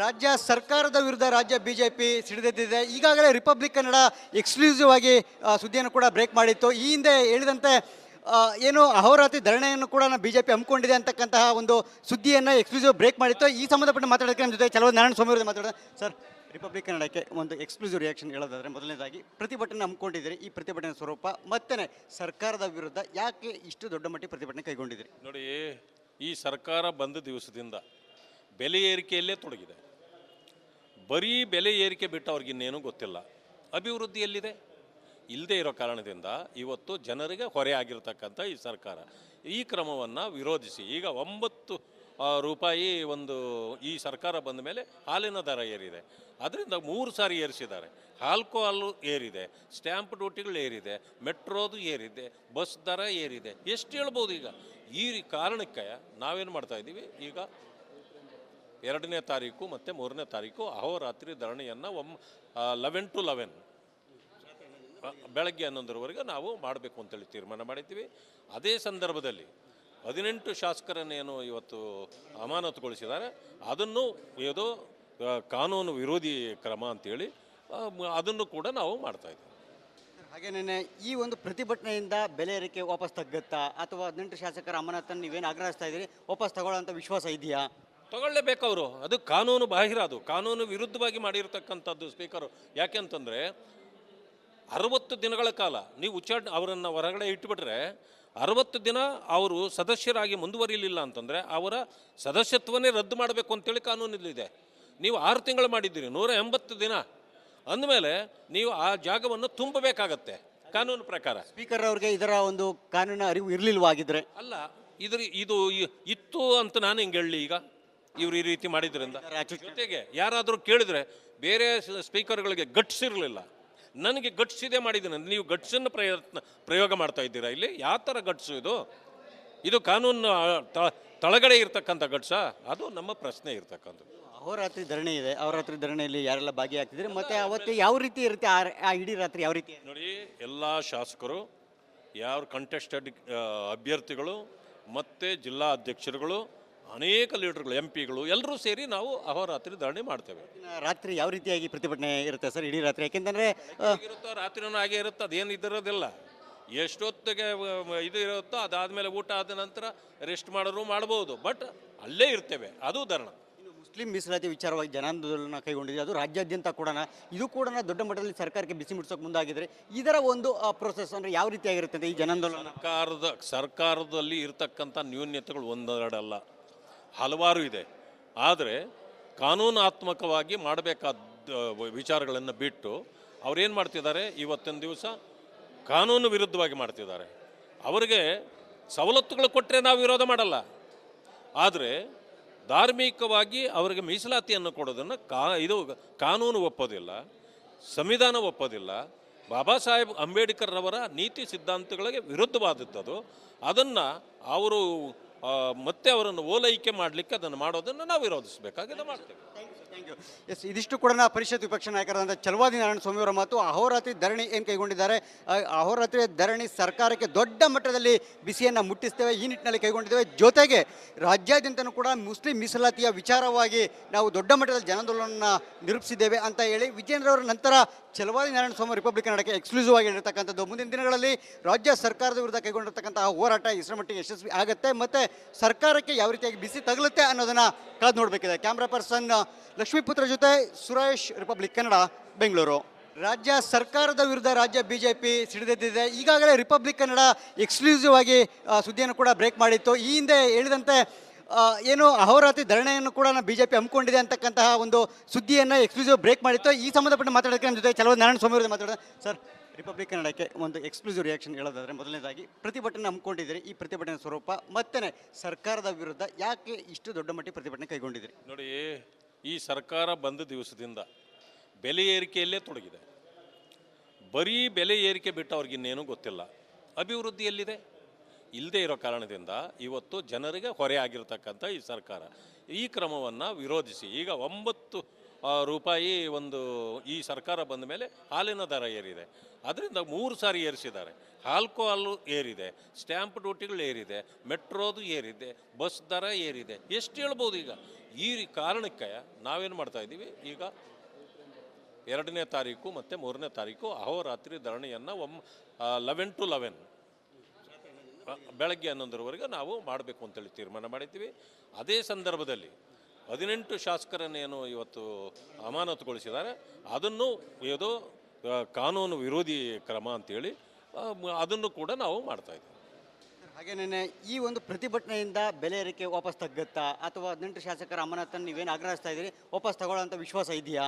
ರಾಜ್ಯ ಸರ್ಕಾರದ ವಿರುದ್ಧ ರಾಜ್ಯ ಬಿಜೆಪಿ ಸಿಡಿದೆದ್ದಿದೆ. ಈಗಾಗಲೇ ರಿಪಬ್ಲಿಕ್ ಕನ್ನಡ ಎಕ್ಸ್ಕ್ಲೂಸಿವ್ ಆಗಿ ಸುದ್ದಿಯನ್ನು ಕೂಡ ಬ್ರೇಕ್ ಮಾಡಿತ್ತು. ಈ ಹಿಂದೆ ಹೇಳಿದಂತೆ ಏನು ಅಹೋರಾತ್ರಿ ಧರಣಿಯನ್ನು ಕೂಡ ಬಿಜೆಪಿ ಹಮ್ಮಿಕೊಂಡಿದೆ ಅಂತಕ್ಕಂತಹ ಒಂದು ಸುದ್ದಿಯನ್ನು ಎಕ್ಸ್ಕ್ಲೂಸಿವ್ ಬ್ರೇಕ್ ಮಾಡಿತ್ತು. ಈ ಸಂಬಂಧಪಟ್ಟ ಮಾತಾಡೋಕ್ಕೆ ನಮ್ಮ ಜೊತೆ ಚಲೋ ನಾರಾಯಣ ಸ್ವಾಮಿ ಅವರು ಮಾತಾಡೋದು. ಸರ್, ರಿಪಬ್ಲಿಕ್ ಕನ್ನಡಕ್ಕೆ ಒಂದು ಎಕ್ಸ್ಕ್ಲೂಸಿವ್ ರಿಯಾಕ್ಷನ್ ಹೇಳೋದಾದರೆ, ಮೊದಲನೇದಾಗಿ ಪ್ರತಿಭಟನೆ ಹಮ್ಮಿಕೊಂಡಿದ್ದೀರಿ. ಈ ಪ್ರತಿಭಟನೆ ಸ್ವರೂಪ ಮತ್ತೆ ಸರ್ಕಾರದ ವಿರುದ್ಧ ಯಾಕೆ ಇಷ್ಟು ದೊಡ್ಡ ಮಟ್ಟಿಗೆ ಪ್ರತಿಭಟನೆ ಕೈಗೊಂಡಿದ್ದೀರಿ? ನೋಡಿ, ಈ ಸರ್ಕಾರ ಬಂದ ದಿವಸದಿಂದ ಬೆಲೆ ಏರಿಕೆಯಲ್ಲೇ ತೊಡಗಿದೆ. ಬರೀ ಬೆಲೆ ಏರಿಕೆ ಬಿಟ್ಟು ಅವ್ರಿಗಿನ್ನೇನು ಗೊತ್ತಿಲ್ಲ. ಅಭಿವೃದ್ಧಿ ಎಲ್ಲಿದೆ? ಇಲ್ಲದೆ ಇರೋ ಕಾರಣದಿಂದ ಇವತ್ತು ಜನರಿಗೆ ಹೊರೆ ಆಗಿರ್ತಕ್ಕಂಥ ಈ ಸರ್ಕಾರ ಈ ಕ್ರಮವನ್ನು ವಿರೋಧಿಸಿ ಈಗ 9 ರೂಪಾಯಿ ಒಂದು ಈ ಸರ್ಕಾರ ಬಂದ ಮೇಲೆ ಹಾಲಿನ ದರ ಏರಿದೆ. ಅದರಿಂದ 3 ಸಾರಿ ಏರಿಸಿದ್ದಾರೆ. ಆಲ್ಕೋಹಾಲು ಏರಿದೆ, ಸ್ಟ್ಯಾಂಪ್ ಡ್ಯೂಟಿಗಳು ಏರಿದೆ, ಮೆಟ್ರೋದು ಏರಿದೆ, ಬಸ್ ದರ ಏರಿದೆ. ಎಷ್ಟು ಹೇಳ್ಬೋದು? ಈಗ ಈ ಕಾರಣಕ್ಕೆ ನಾವೇನು ಮಾಡ್ತಾಯಿದ್ದೀವಿ, ಈಗ 2ನೇ ತಾರೀಕು ಮತ್ತು 3ನೇ ತಾರೀಕು ಅಹೋರಾತ್ರಿ ಧರಣಿಯನ್ನು 11 to 11 ಬೆಳಗ್ಗೆ 11ರವರೆಗೆ ನಾವು ಮಾಡಬೇಕು ಅಂತೇಳಿ ತೀರ್ಮಾನ ಮಾಡಿದ್ದೀವಿ. ಅದೇ ಸಂದರ್ಭದಲ್ಲಿ 18 ಶಾಸಕರನ್ನೇನು ಇವತ್ತು ಅಮಾನತುಗೊಳಿಸಿದ್ದಾರೆ, ಅದನ್ನು ಏದೋ ಕಾನೂನು ವಿರೋಧಿ ಕ್ರಮ ಅಂತೇಳಿ ಅದನ್ನು ಕೂಡ ನಾವು ಮಾಡ್ತಾಯಿದ್ದೀವಿ. ಹಾಗೇನೇ ಈ ಒಂದು ಪ್ರತಿಭಟನೆಯಿಂದ ಬೆಲೆ ಏರಿಕೆ ವಾಪಸ್ ತಗ್ಗುತ್ತಾ, ಅಥವಾ 18 ಶಾಸಕರ ಅಮಾನತನ್ನು ನೀವೇನು ಆಗ್ರಹಿಸ್ತಾ ಇದ್ದೀರಿ ವಾಪಸ್ ತಗೊಳ್ಳೋಂಥ ವಿಶ್ವಾಸ ಇದೆಯಾ? ತಗೊಳ್ಳೇಬೇಕು ಅವರು. ಅದು ಕಾನೂನು ಬಾಹಿರ, ಅದು ಕಾನೂನು ವಿರುದ್ಧವಾಗಿ ಮಾಡಿರ್ತಕ್ಕಂಥದ್ದು ಸ್ಪೀಕರು. ಯಾಕೆಂತಂದರೆ 60 ದಿನಗಳ ಕಾಲ ನೀವು ಅವರನ್ನು ಹೊರಗಡೆ ಇಟ್ಟುಬಿಟ್ರೆ 60 ದಿನ ಅವರು ಸದಸ್ಯರಾಗಿ ಮುಂದುವರಿಲಿಲ್ಲ ಅಂತಂದರೆ ಅವರ ಸದಸ್ಯತ್ವನೇ ರದ್ದು ಮಾಡಬೇಕು ಅಂತೇಳಿ ಕಾನೂನಲ್ಲಿದೆ. ನೀವು 6 ತಿಂಗಳು ಮಾಡಿದ್ದೀರಿ, 180 ದಿನ ಅಂದಮೇಲೆ ನೀವು ಆ ಜಾಗವನ್ನು ತುಂಬಬೇಕಾಗತ್ತೆ ಕಾನೂನು ಪ್ರಕಾರ. ಸ್ಪೀಕರ್ ಅವ್ರಿಗೆ ಇದರ ಒಂದು ಕಾನೂನು ಅರಿವು ಇರಲಿಲ್ವಾಗಿದ್ರೆ ಅಲ್ಲ, ಇದು ಇತ್ತು ಅಂತ ನಾನು ಹಿಂಗೆ ಹೇಳಲಿ. ಈಗ ಇವರು ಈ ರೀತಿ ಮಾಡಿದ್ರಿಂದ ಜೊತೆಗೆ ಯಾರಾದರೂ ಕೇಳಿದರೆ ಬೇರೆ ಸ್ಪೀಕರ್ಗಳಿಗೆ ಗಟ್ಸ್ ಇರಲಿಲ್ಲ, ನನಗೆ ಗಟ್ಸ್ ಇದೆ ಮಾಡಿದ್ದೀನಿ. ನೀವು ಗಟ್ಸನ್ನು ಪ್ರಯೋಗ ಮಾಡ್ತಾ ಇದ್ದೀರಾ ಇಲ್ಲಿ? ಯಾವ ಥರ ಗಟ್ಸು ಇದು ಕಾನೂನು ತಳಗಡೆ ಇರ್ತಕ್ಕಂಥ ಗಟ್ಸಾ? ಅದು ನಮ್ಮ ಪ್ರಶ್ನೆ ಇರ್ತಕ್ಕಂಥದ್ದು. ಅಹೋರಾತ್ರಿ ಧರಣಿ ಇದೆ, ಅಹೋರಾತ್ರಿ ಧರಣಿಯಲ್ಲಿ ಯಾರೆಲ್ಲ ಭಾಗಿಯಾಗ್ತಿದ್ರೆ ಮತ್ತೆ ಅವತ್ತು ಯಾವ ರೀತಿ ಇರುತ್ತೆ ಆ ಇಡೀ ರಾತ್ರಿ ಯಾವ ರೀತಿ? ನೋಡಿ, ಎಲ್ಲ ಶಾಸಕರು, ಯಾವ ಕಂಟೆಸ್ಟೆಡ್ ಅಭ್ಯರ್ಥಿಗಳು ಮತ್ತು ಜಿಲ್ಲಾ ಅಧ್ಯಕ್ಷರುಗಳು, ಅನೇಕ ಲೀಡರ್ಗಳು, MP ಗಳು ಎಲ್ಲರೂ ಸೇರಿ ನಾವು ಅಹೋರಾತ್ರಿ ಧರಣಿ ಮಾಡ್ತೇವೆ. ರಾತ್ರಿ ಯಾವ ರೀತಿಯಾಗಿ ಪ್ರತಿಭಟನೆ ಇರುತ್ತೆ ಸರ್ ಇಡೀ ರಾತ್ರಿ? ಯಾಕೆಂತಂದರೆ ಇರುತ್ತೋ ರಾತ್ರಿನೂ ಹಾಗೆ ಇರುತ್ತೆ, ಅದೇನು ಇದಿರೋದಿಲ್ಲ. ಎಷ್ಟೊತ್ತಿಗೆ ಇದು ಇರುತ್ತೋ ಅದಾದಮೇಲೆ ಊಟ ಆದ ನಂತರ ರೆಸ್ಟ್ ಮಾಡೋರು ಮಾಡ್ಬೋದು, ಬಟ್ ಅಲ್ಲೇ ಇರ್ತೇವೆ. ಅದು ಧರಣ. ಮುಸ್ಲಿಂ ಮೀಸಲಾತಿ ವಿಚಾರವಾಗಿ ಜನಾಂದೋಲನ ಕೈಗೊಂಡಿದೆ, ಅದು ರಾಜ್ಯಾದ್ಯಂತ ಕೂಡ ಇದು ಕೂಡ ದೊಡ್ಡ ಮಟ್ಟದಲ್ಲಿ ಸರ್ಕಾರಕ್ಕೆ ಬಿಸಿ ಮುಟ್ಟಿಸೋಕೆ ಮುಂದಾಗಿದ್ರೆ ಇದರ ಒಂದು ಪ್ರೋಸೆಸ್ ಅಂದರೆ ಯಾವ ರೀತಿಯಾಗಿರುತ್ತೆ ಈ ಜನಾಂದೋಲನ? ಸರ್ಕಾರದಲ್ಲಿ ಇರ್ತಕ್ಕಂಥ ನ್ಯೂನ್ಯತೆಗಳು ಒಂದೆರಡಲ್ಲ, ಹಲವಾರು ಇದೆ. ಆದರೆ ಕಾನೂನಾತ್ಮಕವಾಗಿ ಮಾಡಬೇಕಾದ ವಿಚಾರಗಳನ್ನು ಬಿಟ್ಟು ಅವ್ರೇನು ಮಾಡ್ತಿದ್ದಾರೆ, ಇವತ್ತಿನ ದಿವಸ ಕಾನೂನು ವಿರುದ್ಧವಾಗಿ ಮಾಡ್ತಿದ್ದಾರೆ. ಅವರಿಗೆ ಸವಲತ್ತುಗಳು ಕೊಟ್ಟರೆ ನಾವು ವಿರೋಧ ಮಾಡಲ್ಲ, ಆದರೆ ಧಾರ್ಮಿಕವಾಗಿ ಅವರಿಗೆ ಮೀಸಲಾತಿಯನ್ನು ಕೊಡೋದನ್ನು ಇದು ಕಾನೂನು ಒಪ್ಪೋದಿಲ್ಲ, ಸಂವಿಧಾನ ಒಪ್ಪೋದಿಲ್ಲ. ಬಾಬಾ ಸಾಹೇಬ್ ಅಂಬೇಡ್ಕರ್ರವರ ನೀತಿ ಸಿದ್ಧಾಂತಗಳಿಗೆ ವಿರುದ್ಧವಾದದ್ದು. ಅದನ್ನು ಅವರು ಮತ್ತೆ ಅವರನ್ನು ಓಲೈಕೆ ಮಾಡಲಿಕ್ಕೆ ಅದನ್ನು ಮಾಡೋದನ್ನು ನಾವು ವಿರೋಧಿಸಬೇಕಾಗಿದೆ, ಮಾಡ್ತೇವೆ. Thank you. ಎಸ್, ಇದಿಷ್ಟು ಕೂಡ ಪರಿಷತ್ ವಿಪಕ್ಷ ನಾಯಕರಾದಂಥ ಚಲವಾದಿ ನಾರಾಯಣ ಸ್ವಾಮಿ ಅವರ ಮಾತು. ಅಹೋರಾತ್ರಿ ಧರಣಿ ಏನು ಕೈಗೊಂಡಿದ್ದಾರೆ, ಅಹೋರಾತ್ರಿ ಧರಣಿ ಸರ್ಕಾರಕ್ಕೆ ದೊಡ್ಡ ಮಟ್ಟದಲ್ಲಿ ಬಿಸಿಯನ್ನು ಮುಟ್ಟಿಸ್ತೇವೆ, ಈ ನಿಟ್ಟಿನಲ್ಲಿ ಕೈಗೊಂಡಿದ್ದೇವೆ. ಜೊತೆಗೆ ರಾಜ್ಯಾದ್ಯಂತನೂ ಕೂಡ ಮುಸ್ಲಿಂ ಮೀಸಲಾತಿಯ ವಿಚಾರವಾಗಿ ನಾವು ದೊಡ್ಡ ಮಟ್ಟದಲ್ಲಿ ಜನಾಂದೋಲನ ನಿರೂಪಿಸಿದ್ದೇವೆ ಅಂತ ಹೇಳಿ ವಿಜೇಂದ್ರ ಅವರ ನಂತರ ಚಲವಾದಿ ನಾರಾಯಣ ಸ್ವಾಮಿ ರಿಪಬ್ಲಿಕ್ ಕನ್ನಡಕ್ಕೆ ಎಕ್ಸ್ಕ್ಲೂಸಿವ್ ಆಗಿ ಹೇಳಿರ್ತಕ್ಕಂಥದ್ದು. ಮುಂದಿನ ದಿನಗಳಲ್ಲಿ ರಾಜ್ಯ ಸರ್ಕಾರದ ವಿರುದ್ಧ ಕೈಗೊಂಡಿರ್ತಕ್ಕಂತಹ ಹೋರಾಟ ಇಷ್ಟರ ಮಟ್ಟಿಗೆ ಯಶಸ್ವಿ ಆಗುತ್ತೆ, ಮತ್ತು ಸರ್ಕಾರಕ್ಕೆ ಯಾವ ರೀತಿಯಾಗಿ ಬಿಸಿ ತಗಲುತ್ತೆ ಅನ್ನೋದನ್ನು ಕಾದು ನೋಡಬೇಕಿದೆ. ಕ್ಯಾಮ್ರಾ ಪರ್ಸನ್ ಲಕ್ಷ್ಮೀಪುತ್ರ ಜೊತೆ ಸುರೇಶ್, ರಿಪಬ್ಲಿಕ್ ಕನ್ನಡ, ಬೆಂಗಳೂರು. ರಾಜ್ಯ ಸರ್ಕಾರದ ವಿರುದ್ಧ ರಾಜ್ಯ ಬಿಜೆಪಿ ಸಿಡಿದೆದ್ದಿದೆ. ಈಗಾಗಲೇ ರಿಪಬ್ಲಿಕ್ ಕನ್ನಡ ಎಕ್ಸ್ಕ್ಲೂಸಿವ್ ಆಗಿ ಸುದ್ದಿಯನ್ನು ಕೂಡ ಬ್ರೇಕ್ ಮಾಡಿತ್ತು. ಈ ಹಿಂದೆ ಹೇಳಿದಂತೆ ಏನು ಅಹೋರಾತ್ರಿ ಧರಣಿಯನ್ನು ಕೂಡ ಬಿಜೆಪಿ ಹಮ್ಮಿಕೊಂಡಿದೆ ಅಂತಕ್ಕಂತಹ ಒಂದು ಸುದ್ದಿಯನ್ನು ಎಕ್ಸ್ಕ್ಲೂಸಿವ್ ಬ್ರೇಕ್ ಮಾಡಿತ್ತು. ಈ ಸಂಬಂಧಪಟ್ಟ ಮಾತಾಡೋಕ್ಕೆ ನಮ್ಮ ಜೊತೆ ಚಲವಾದಿ ನಾರಾಯಣ ಸ್ವಾಮಿ ಅವರು ಮಾತಾಡೋದು. ಸರ್, ರಿಪಬ್ಲಿಕ್ ಕನ್ನಡಕ್ಕೆ ಒಂದು ಎಕ್ಸ್ಕ್ಲೂಸಿವ್ ರಿಯಾಕ್ಷನ್ ಹೇಳೋದಾದರೆ, ಮೊದಲನೇದಾಗಿ ಪ್ರತಿಭಟನೆ ಹಮ್ಮಿಕೊಂಡಿದ್ದೀರಿ. ಈ ಪ್ರತಿಭಟನೆ ಸ್ವರೂಪ ಮತ್ತೆ ಸರ್ಕಾರದ ವಿರುದ್ಧ ಯಾಕೆ ಇಷ್ಟು ದೊಡ್ಡ ಮಟ್ಟಿಗೆ ಪ್ರತಿಭಟನೆ ಕೈಗೊಂಡಿದ್ದೀರಿ? ನೋಡಿ, ಈ ಸರ್ಕಾರ ಬಂದ ದಿವಸದಿಂದ ಬೆಲೆ ಏರಿಕೆಯಲ್ಲೇ ತೊಡಗಿದೆ. ಬರೀ ಬೆಲೆ ಏರಿಕೆ ಬಿಟ್ಟು ಅವ್ರಿಗಿನ್ನೇನು ಗೊತ್ತಿಲ್ಲ. ಅಭಿವೃದ್ಧಿ ಎಲ್ಲಿದೆ? ಇಲ್ಲದೆ ಇರೋ ಕಾರಣದಿಂದ ಇವತ್ತು ಜನರಿಗೆ ಹೊರೆ ಆಗಿರ್ತಕ್ಕಂಥ ಈ ಸರ್ಕಾರ ಈ ಕ್ರಮವನ್ನು ವಿರೋಧಿಸಿ ಈಗ 9 ರೂಪಾಯಿ ಒಂದು ಈ ಸರ್ಕಾರ ಬಂದ ಮೇಲೆ ಹಾಲಿನ ದರ ಏರಿದೆ. ಅದರಿಂದ 3 ಸಾರಿ ಏರಿಸಿದ್ದಾರೆ. ಆಲ್ಕೋಹಾಲು ಏರಿದೆ, ಸ್ಟ್ಯಾಂಪ್ ಡ್ಯೂಟಿಗಳು ಏರಿದೆ, ಮೆಟ್ರೋದು ಏರಿದೆ, ಬಸ್ ದರ ಏರಿದೆ. ಎಷ್ಟು ಹೇಳ್ಬೋದು? ಈಗ ಈ ಕಾರಣಕ್ಕೆ ನಾವೇನು ಮಾಡ್ತಾ ಇದ್ದೀವಿ ಈಗ 2ನೇ ತಾರೀಕು ಮತ್ತು 3ನೇ ತಾರೀಕು ಅಹೋರಾತ್ರಿ ಧರಣಿಯನ್ನು 11 to 11 ಬೆಳಗ್ಗೆ 11ರವರೆಗೆ ನಾವು ಮಾಡಬೇಕು ಅಂತೇಳಿ ತೀರ್ಮಾನ ಮಾಡಿದ್ದೀವಿ. ಅದೇ ಸಂದರ್ಭದಲ್ಲಿ 18 ಶಾಸಕರನ್ನೇನು ಇವತ್ತು ಅಮಾನತುಗೊಳಿಸಿದ್ದಾರೆ ಅದನ್ನು ಏದೋ ಕಾನೂನು ವಿರೋಧಿ ಕ್ರಮ ಅಂತೇಳಿ ಅದನ್ನು ಕೂಡ ನಾವು ಮಾಡ್ತಾ ಇದ್ದೀವಿ. ಹಾಗೇನೇ ಈ ಒಂದು ಪ್ರತಿಭಟನೆಯಿಂದ ಬೆಲೆ ಏರಿಕೆ ವಾಪಸ್ ತಗ್ಗುತ್ತಾ ಅಥವಾ 18 ಶಾಸಕರ ಅಮಾನತನ್ನು ನೀವೇನು ಆಗ್ರಹಿಸ್ತಾ ಇದ್ದೀರಿ ವಾಪಸ್ ತಗೊಳ್ಳೋಂಥ ವಿಶ್ವಾಸ ಇದೆಯಾ?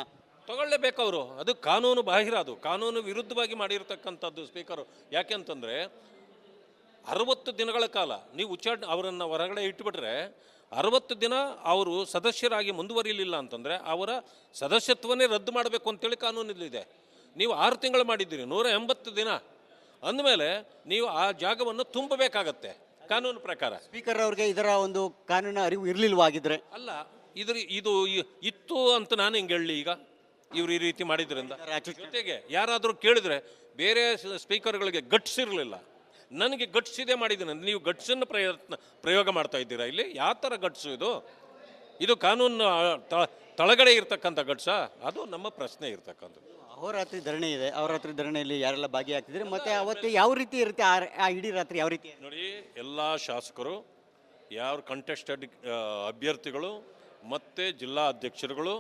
ತಗೊಳ್ಳೇಬೇಕು ಅವರು. ಅದು ಕಾನೂನು ಬಾಹಿರ, ಅದು ಕಾನೂನು ವಿರುದ್ಧವಾಗಿ ಮಾಡಿರ್ತಕ್ಕಂಥದ್ದು ಸ್ಪೀಕರು. ಯಾಕೆ ಅಂತಂದರೆ 60 ದಿನಗಳ ಕಾಲ ನೀವು ಅವರನ್ನು ಹೊರಗಡೆ ಇಟ್ಟುಬಿಟ್ರೆ 60 ದಿನ ಅವರು ಸದಸ್ಯರಾಗಿ ಮುಂದುವರಿಲಿಲ್ಲ ಅಂತಂದರೆ ಅವರ ಸದಸ್ಯತ್ವನೇ ರದ್ದು ಮಾಡಬೇಕು ಅಂತೇಳಿ ಕಾನೂನಿದೆ. ನೀವು 6 ತಿಂಗಳು ಮಾಡಿದ್ದೀರಿ, 180 ದಿನ ಅಂದಮೇಲೆ ನೀವು ಆ ಜಾಗವನ್ನು ತುಂಬಬೇಕಾಗತ್ತೆ ಕಾನೂನು ಪ್ರಕಾರ. ಸ್ಪೀಕರ್ ಅವ್ರಿಗೆ ಇದರ ಒಂದು ಕಾನೂನು ಅರಿವು ಇರಲಿಲ್ವಾಗಿದ್ರೆ ಅಲ್ಲ, ಇದು ಇತ್ತು ಅಂತ ನಾನು ಹಿಂಗೆ ಹೇಳಲಿ. ಈಗ ಇವರು ಈ ರೀತಿ ಮಾಡಿದ್ರಿಂದ ಜೊತೆಗೆ ಯಾರಾದರೂ ಕೇಳಿದ್ರೆ ಬೇರೆ ಸ್ಪೀಕರ್ಗಳಿಗೆ ಗಟ್ಸ್ ಇರಲಿಲ್ಲ, ನನಗೆ ಗಟ್ಸ್ ಇದೆ ಮಾಡಿದ್ದೀನಿ. ನೀವು ಗಟ್ಸನ್ನು ಪ್ರಯೋಗ ಮಾಡ್ತಾ ಇದ್ದೀರಾ ಇಲ್ಲಿ? ಯಾವ ಥರ ಗಟ್ಸು ಇದು ಕಾನೂನು ತಳಗಡೆ ಇರ್ತಕ್ಕಂಥ ಗಟ್ಸಾ? ಅದು ನಮ್ಮ ಪ್ರಶ್ನೆ ಇರ್ತಕ್ಕಂಥದ್ದು. ಅಹೋರಾತ್ರಿ ಧರಣಿ ಇದೆ, ಅಹೋರಾತ್ರಿ ಧರಣಿಯಲ್ಲಿ ಯಾರೆಲ್ಲ ಭಾಗಿಯಾಗ್ತಿದ್ರೆ ಮತ್ತೆ ಅವತ್ತು ಯಾವ ರೀತಿ ಇರುತ್ತೆ ಆ ಇಡೀ ರಾತ್ರಿ ಯಾವ ರೀತಿ? ನೋಡಿ, ಎಲ್ಲ ಶಾಸಕರು, ಯಾವ ಕಂಟೆಸ್ಟೆಡ್ ಅಭ್ಯರ್ಥಿಗಳು ಮತ್ತು ಜಿಲ್ಲಾ ಅಧ್ಯಕ್ಷರುಗಳು,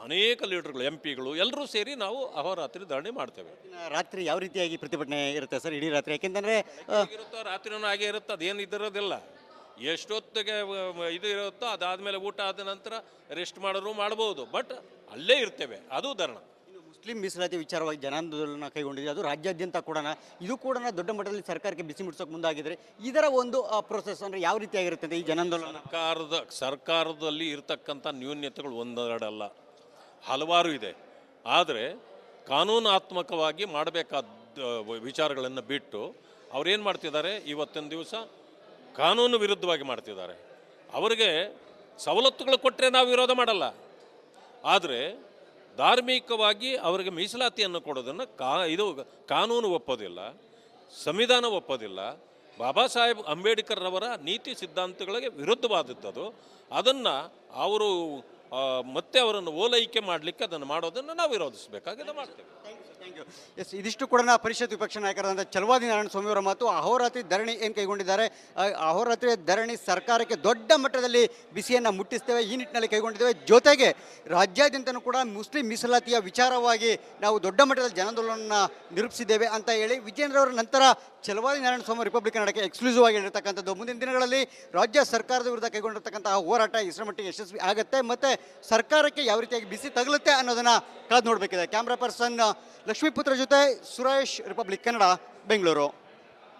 ಅನೇಕ ಲೀಡರ್ಗಳು, MP ಗಳು ಎಲ್ಲರೂ ಸೇರಿ ನಾವು ಅಹೋರಾತ್ರಿ ಧರಣಿ ಮಾಡ್ತೇವೆ. ರಾತ್ರಿ ಯಾವ ರೀತಿಯಾಗಿ ಪ್ರತಿಭಟನೆ ಇರುತ್ತೆ ಸರ್ ಇಡೀ ರಾತ್ರಿ? ಯಾಕೆಂತಂದ್ರೆ ಇರುತ್ತೋ ರಾತ್ರಿನೂ ಹಾಗೆ ಇರುತ್ತೆ, ಅದೇನು ಇದಿರೋದಿಲ್ಲ. ಎಷ್ಟೊತ್ತಿಗೆ ಇದು ಇರುತ್ತೋ ಅದಾದಮೇಲೆ ಊಟ ಆದ ನಂತರ ರೆಸ್ಟ್ ಮಾಡೋರು ಮಾಡ್ಬೋದು, ಬಟ್ ಅಲ್ಲೇ ಇರ್ತೇವೆ. ಅದು ಧರಣ. ಮುಸ್ಲಿಂ ಮೀಸಲಾತಿ ವಿಚಾರವಾಗಿ ಜನಾಂದೋಲನ ಕೈಗೊಂಡಿದೆ, ಅದು ರಾಜ್ಯಾದ್ಯಂತ ಕೂಡ ಇದು ಕೂಡ ದೊಡ್ಡ ಮಟ್ಟದಲ್ಲಿ ಸರ್ಕಾರಕ್ಕೆ ಬಿಸಿ ಮುಟ್ಟಿಸೋಕೆ ಮುಂದಾಗಿದ್ರೆ ಇದರ ಒಂದು ಪ್ರೋಸೆಸ್ ಅಂದರೆ ಯಾವ ರೀತಿಯಾಗಿರುತ್ತೆ ಈ ಜನಾಂದೋಲನ? ಸರ್ಕಾರದಲ್ಲಿ ಇರತಕ್ಕಂಥ ನ್ಯೂನ್ಯತೆಗಳು ಒಂದೆರಡಲ್ಲ, ಹಲವಾರು ಇದೆ. ಆದರೆ ಕಾನೂನಾತ್ಮಕವಾಗಿ ಮಾಡಬೇಕಾದ ವಿಚಾರಗಳನ್ನು ಬಿಟ್ಟು ಅವ್ರೇನು ಮಾಡ್ತಿದ್ದಾರೆ, ಇವತ್ತಿನ ದಿವಸ ಕಾನೂನು ವಿರುದ್ಧವಾಗಿ ಮಾಡ್ತಿದ್ದಾರೆ. ಅವರಿಗೆ ಸವಲತ್ತುಗಳು ಕೊಟ್ಟರೆ ನಾವು ವಿರೋಧ ಮಾಡಲ್ಲ, ಆದರೆ ಧಾರ್ಮಿಕವಾಗಿ ಅವರಿಗೆ ಮೀಸಲಾತಿಯನ್ನು ಕೊಡೋದನ್ನು ಇದು ಕಾನೂನು ಒಪ್ಪೋದಿಲ್ಲ, ಸಂವಿಧಾನ ಒಪ್ಪೋದಿಲ್ಲ. ಬಾಬಾ ಸಾಹೇಬ್ ಅಂಬೇಡ್ಕರ್ ಅವರ ನೀತಿ ಸಿದ್ಧಾಂತಗಳಿಗೆ ವಿರುದ್ಧವಾದದ್ದು. ಅದನ್ನು ಅವರು ಮತ್ತೆ ಅವರನ್ನು ಓಲೈಕೆ ಮಾಡಲಿಕ್ಕೆ ಅದನ್ನು ಮಾಡೋದನ್ನು ನಾವು ವಿರೋಧಿಸಬೇಕಾಗಿದೆ, ಮಾಡ್ತೇವೆ. ಎಸ್, ಇದಿಷ್ಟು ಕೂಡ ಪರಿಷತ್ ವಿಪಕ್ಷ ನಾಯಕರಾದಂಥ ಛಲವಾದಿ ನಾರಾಯಣ ಸ್ವಾಮಿ ಅವರ ಮಾತು. ಅಹೋರಾತ್ರಿ ಧರಣಿ ಏನು ಕೈಗೊಂಡಿದ್ದಾರೆ, ಅಹೋರಾತ್ರಿ ಧರಣಿ ಸರ್ಕಾರಕ್ಕೆ ದೊಡ್ಡ ಮಟ್ಟದಲ್ಲಿ ಬಿಸಿಯನ್ನು ಮುಟ್ಟಿಸ್ತೇವೆ, ಈ ನಿಟ್ಟಿನಲ್ಲಿ ಕೈಗೊಂಡಿದ್ದೇವೆ. ಜೊತೆಗೆ ರಾಜ್ಯಾದ್ಯಂತನೂ ಕೂಡ ಮುಸ್ಲಿಂ ಮೀಸಲಾತಿಯ ವಿಚಾರವಾಗಿ ನಾವು ದೊಡ್ಡ ಮಟ್ಟದಲ್ಲಿ ಜನಾಂದೋಲನ ನಿರೂಪಿಸಿದ್ದೇವೆ ಅಂತ ಹೇಳಿ ವಿಜೇಂದ್ರ ಅವರ ನಂತರ ಛಲವಾದಿ ನಾರಾಯಣ ಸ್ವಾಮಿ ರಿಪಬ್ಲಿಕ್ ಕನ್ನಡಕ್ಕೆ ಎಕ್ಸ್ಕ್ಲೂಸಿವ್ ಆಗಿ ಹೇಳಿರ್ತಕ್ಕಂಥದ್ದು. ಮುಂದಿನ ದಿನಗಳಲ್ಲಿ ರಾಜ್ಯ ಸರ್ಕಾರದ ವಿರುದ್ಧ ಕೈಗೊಂಡಿರ್ತಕ್ಕಂತಹ ಹೋರಾಟ ಎಷ್ಟರ ಮಟ್ಟಿಗೆ ಯಶಸ್ವಿ ಆಗುತ್ತೆ ಮತ್ತು ಸರ್ಕಾರಕ್ಕೆ ಯಾವ ರೀತಿಯಾಗಿ ಬಿಸಿ ತಗಲುತ್ತೆ ಅನ್ನೋದನ್ನು ಕಾದು ನೋಡಬೇಕಿದೆ. ಕ್ಯಾಮ್ರಾ ಪರ್ಸನ್ ಲಕ್ಷ್ಮೀಪುತ್ರ ಜೊತೆ ಸುರೇಶ್, ರಿಪಬ್ಲಿಕ್ ಕನ್ನಡ, ಬೆಂಗಳೂರು.